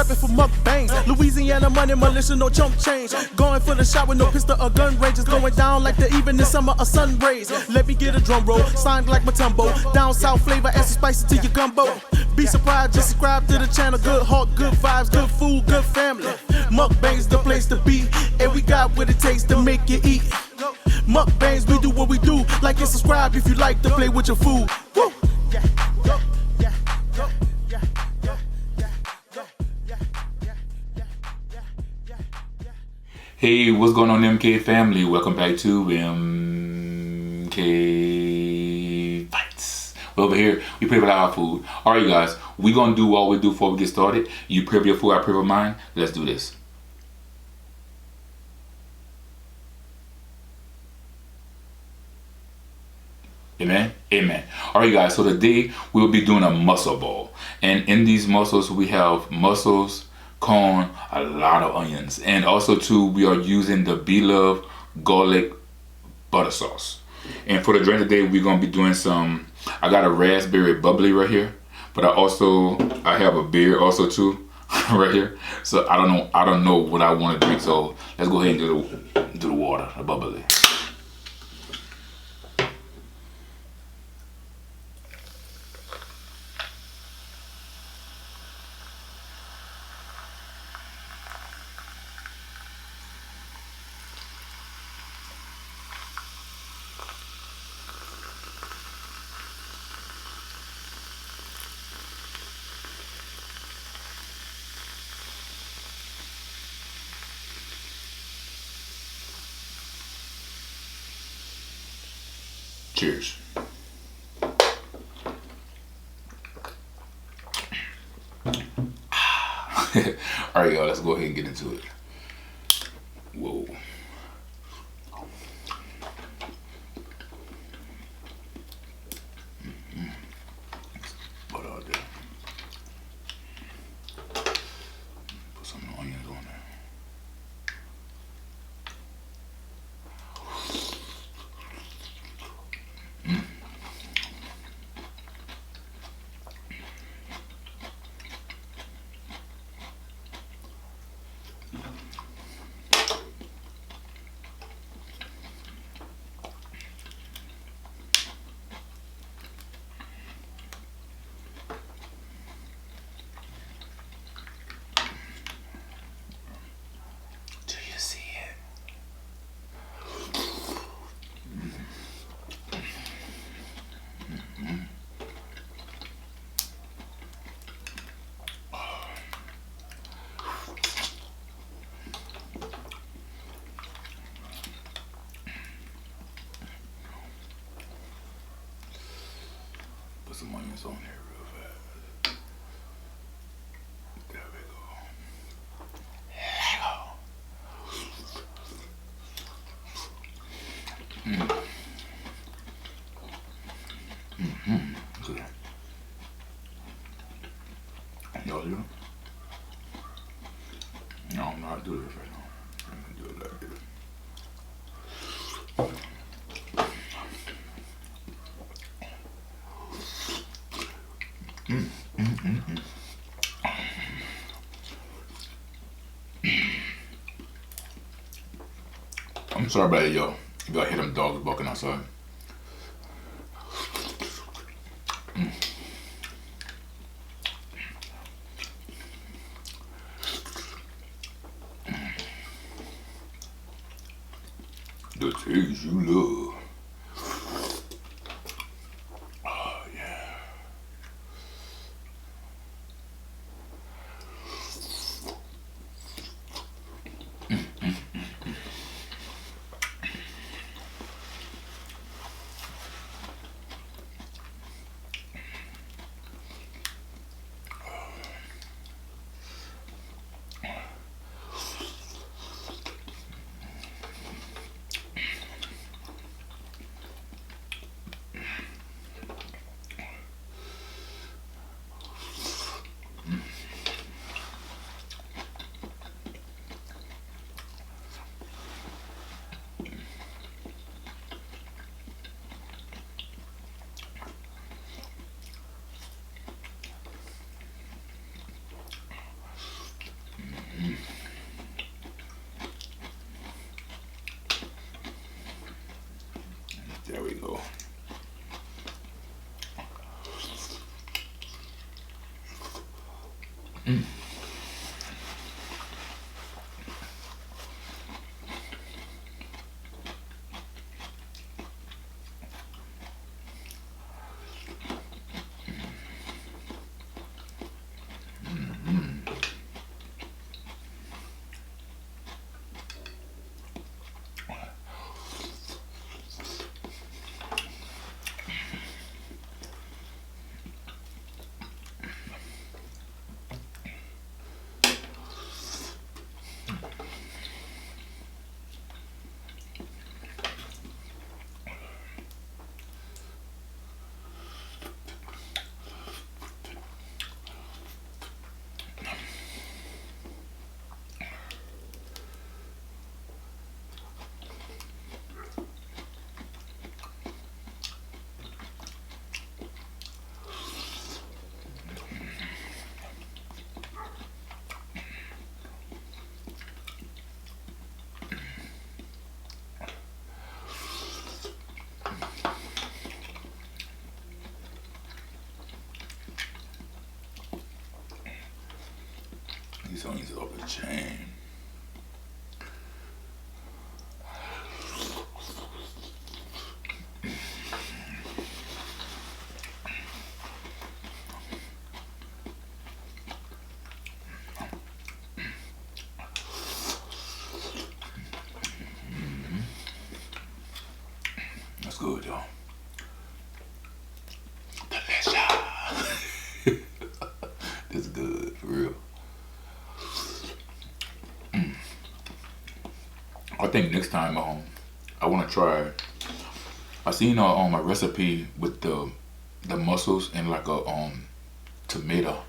prepping for mukbangs. Louisiana money, militia, no chump change. Going for the shot with no pistol or gun ranges. Going down like the evening summer or sun rays. Let me get a drum roll, signed like Matumbo. Down south flavor, add some spicy to your gumbo. Be surprised, just subscribe to the channel. Good heart, good vibes, good food, good family. Mukbang's the place to be, and we got what it takes to make you eat. Mukbangs, we do what we do. Like and subscribe if you like to play with your food. Woo! Hey, what's going on, MK family? Welcome back to Mkbites. Well, over here, we prep our food. All right, guys, we're going to do what we do before we get started. You prep your food, I prep mine. Let's do this. Amen. Amen. All right, guys, so today we'll be doing a mussel bowl. And in these mussels, we have mussels, corn, a lot of onions, and also too we are using the Bloveslife garlic butter sauce. And for the drink today, we're gonna be doing some. I got a raspberry bubbly right here, but I have a beer also too right here. So I don't know what I want to drink. So let's go ahead and do the water, the bubbly. Cheers. All right, y'all, let's go ahead and get into it. Whoa. Butter out there. Put some onions on there. Put some onions on there real fast. There we go. Good. Y'all do? I don't know how to do this right now. I'm gonna do it like this. I'm sorry about it, y'all. If y'all hear them dogs barking outside. The taste you love. Oh, yeah. These onions are off the chain. That's good, y'all. Delicious. This is good, for real. I think next time I want to try. I seen on my recipe with the mussels and like a tomato,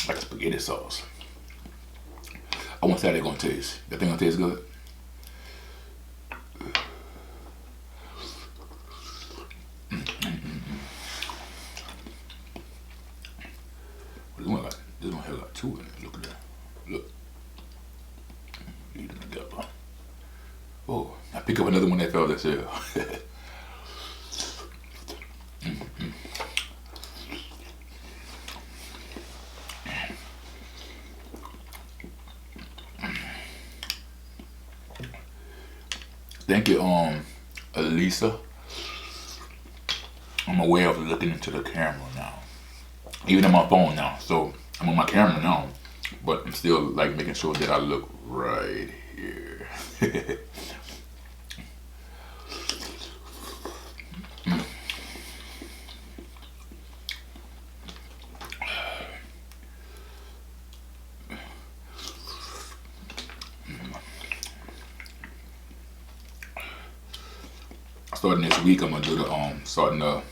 like spaghetti sauce. I want to see how they're gonna taste. That thing gonna taste good. This one has like two in it. Look at that. Look. Eat them together. Oh, I pick up another one that fell this year. Thank you, Elisa. I'm aware of looking into the camera now. Even on my phone now. So I'm on my camera now. But I'm still like making sure that I look right here. Starting this week, I'm gonna do the starting the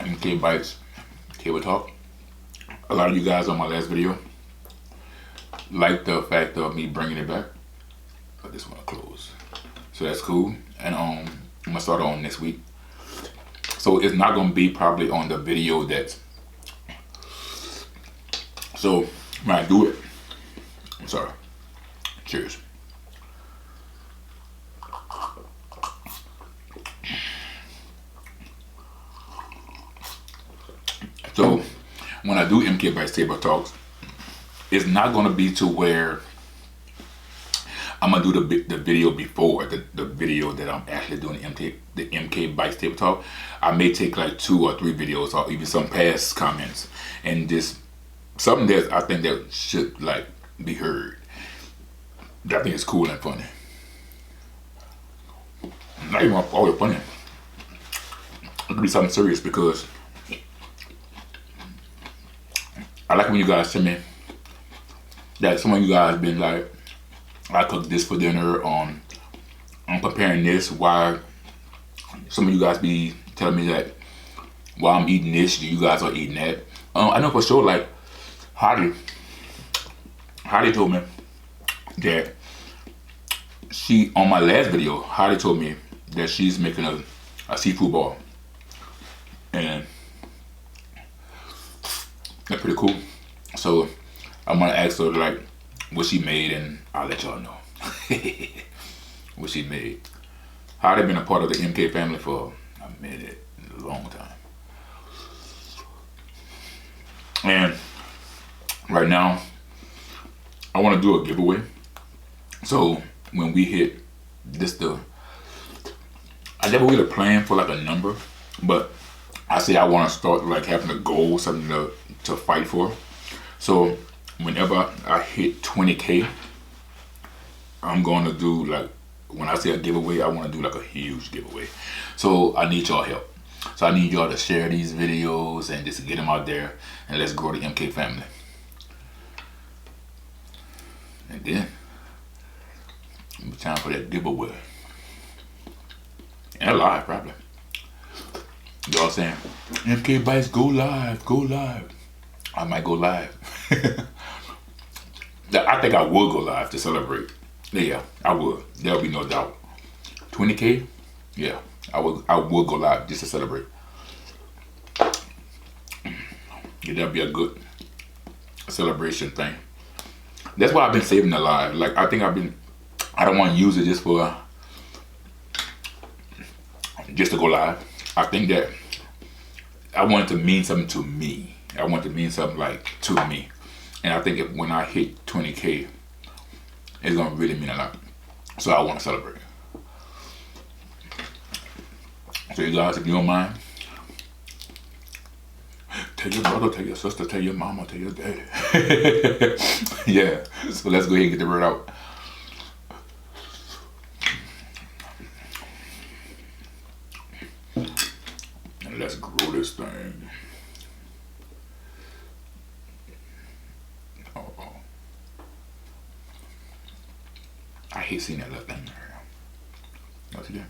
Mkbites table talk. A lot of you guys on my last video like the fact of me bringing it back. But this one closed, so that's cool. And I'm gonna start on next week. So it's not gonna be probably on the video that's. So when I do it, I'm sorry. Cheers. So when I do Mkbites table talks, it's not gonna be to where I'm gonna do the video before the video that I'm actually doing the Mkbites table talk. I may take like 2 or 3 videos or even some past comments and just something that I think that should like be heard. That I think is cool and funny. Not even always funny. It could be something serious because I like when you guys tell me that some of you guys been like, I cooked this for dinner, I'm preparing this, why some of you guys be telling me that while I'm eating this, you guys are eating that. I know for sure, like, Heidi told me that on my last video, Heidi told me that she's making a seafood ball. And that's pretty cool. So I'm gonna ask her like what she made, and I'll let y'all know what she made. Heidi been a part of the MK family for a minute, a long time. And right now, I want to do a giveaway. So when we hit this, I never really planned for like a number, but I say I want to start like having a goal, something to fight for. So whenever I hit 20K, I'm going to do like, when I say a giveaway, I want to do like a huge giveaway. So I need y'all help. So I need y'all to share these videos and just get them out there, and let's grow the MK family. And then it's time for that giveaway. And live, probably. Y'all saying, Mkbites, go live, go live. I might go live. I think I would go live to celebrate. Yeah, I would. There'll be no doubt. 20K? Yeah, I would go live just to celebrate. Yeah, that'd be a good celebration thing. That's why I've been saving the live. Like, I don't want to use it just to go live. I think that I want it to mean something to me. I want it to mean something like to me. And I think when I hit 20K, it's gonna really mean a lot. So I want to celebrate. So you guys, if you don't mind, tell your brother, tell your sister, tell your mama, tell your daddy. Yeah, so let's go ahead and get the word out. And let's grow this thing. I hate seeing that little thing there. What's it doing?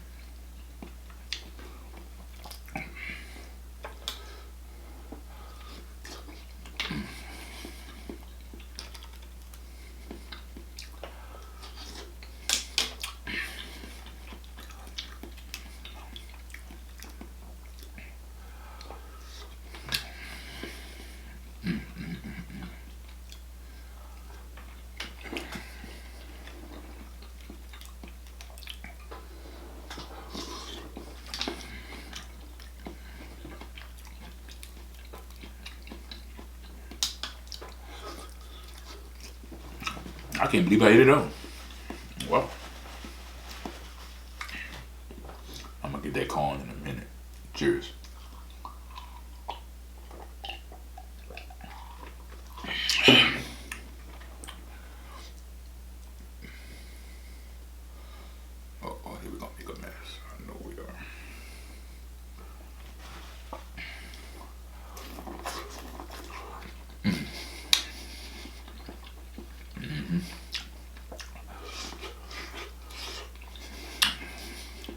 I can't believe I ate it all. Well, I'm gonna get that corn in a minute. Cheers. Oh, here we're gonna make a mess. I know we are.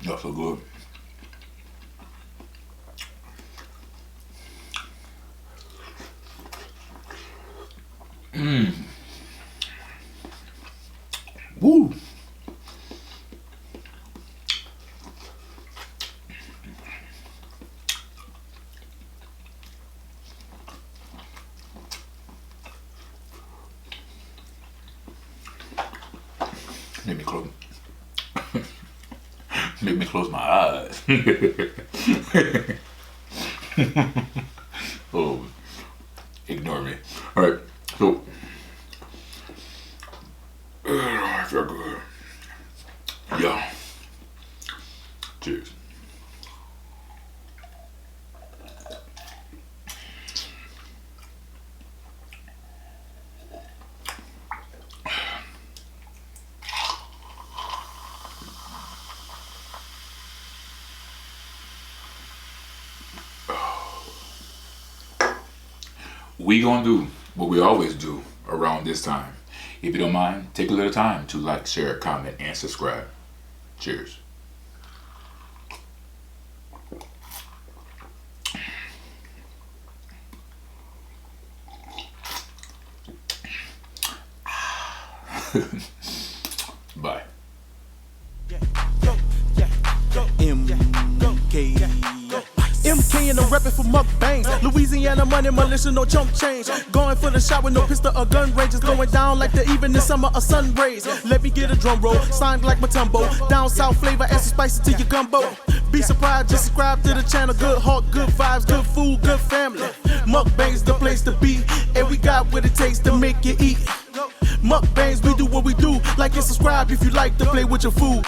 That's so good. Woo. Make me close my eyes. Oh, ignore me. All right, so I feel good. Yeah. Cheers. We gonna do what we always do around this time. If you don't mind, take a little time to like, share, comment, and subscribe. Cheers. Bye. MK and I'm reppin' for Mukbangs. Louisiana money, militia, no chump change. Going for the shot with no pistol or gun range. It's going down like the evening summer or sun rays. Let me get a drum roll, signed like Matumbo. Down south flavor, add some spices to your gumbo. Be surprised, just subscribe to the channel. Good heart, good vibes, good food, good family. Mukbang's the place to be, and we got what it takes to make you eat. Mukbangs, we do what we do. Like and subscribe if you like to play with your food.